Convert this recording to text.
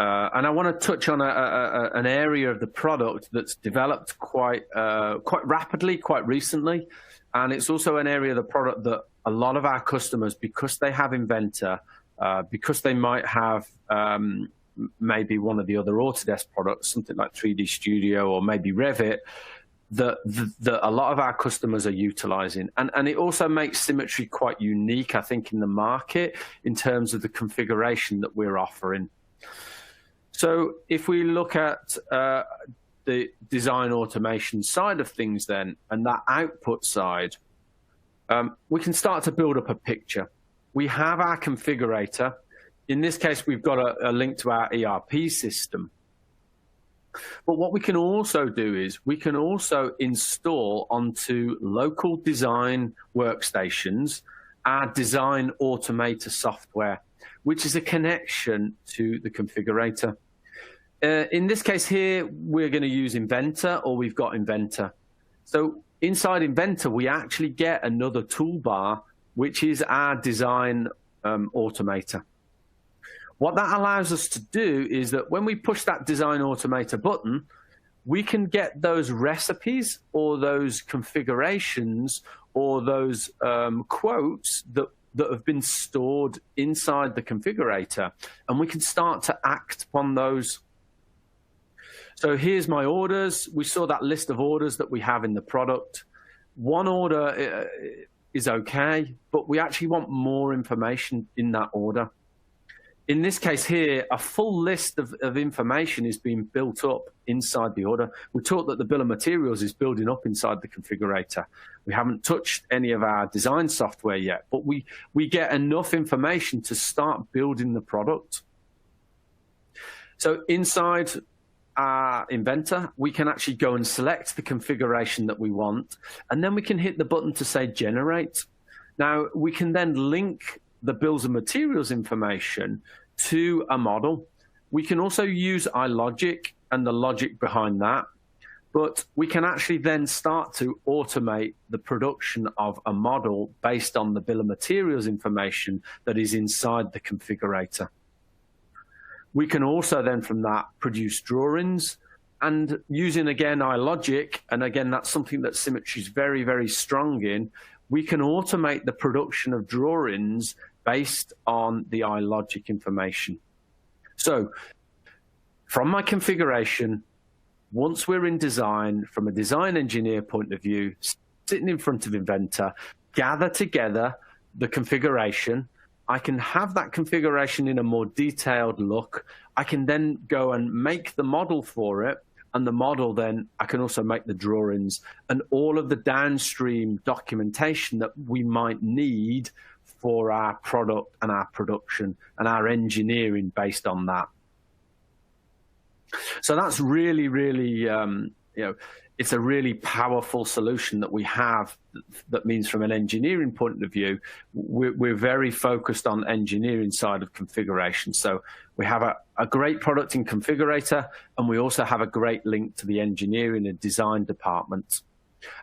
And I want to touch on an area of the product that's developed quite rapidly, quite recently. And it's also an area of the product that a lot of our customers, because they have Inventor, because they might have maybe one of the other Autodesk products, something like 3D Studio or maybe Revit, that a lot of our customers are utilizing. And it also makes Symmetry quite unique, I think, in the market in terms of the configuration that we're offering. So if we look at the design automation side of things then, and that output side, we can start to build up a picture. We have our configurator. In this case, we've got a link to our ERP system. But what we can also do is we can also install onto local design workstations our design automator software, which is a connection to the configurator. In this case here, we're going to use Inventor, or we've got Inventor. So inside Inventor, we actually get another toolbar, which is our design automator. What that allows us to do is that when we push that design automator button, we can get those recipes or those configurations or those quotes that have been stored inside the configurator, and we can start to act upon those. So here's my orders. We saw that list of orders that we have in the product. One order is okay, but we actually want more information in that order. In this case here, a full list of information is being built up inside the order. We're taught that the bill of materials is building up inside the configurator. We haven't touched any of our design software yet, but we get enough information to start building the product. So inside our Inventor, we can actually go and select the configuration that we want, and then we can hit the button to say generate. Now, we can then link the bills of materials information to a model. We can also use iLogic and the logic behind that, but we can actually then start to automate the production of a model based on the bill of materials information that is inside the configurator. We can also then from that produce drawings, and using again iLogic, and again that's something that Symmetry is very, very strong in, we can automate the production of drawings based on the iLogic information. So from my configuration, once we're in design, from a design engineer point of view, sitting in front of Inventor, gather together the configuration. I can have that configuration in a more detailed look. I can then go and make the model for it, and the model then, I can also make the drawings and all of the downstream documentation that we might need for our product and our production and our engineering based on that. So that's really, really, it's a really powerful solution that we have. That means from an engineering point of view, we're very focused on engineering side of configuration. So we have a great product in configurator, and we also have a great link to the engineering and design department.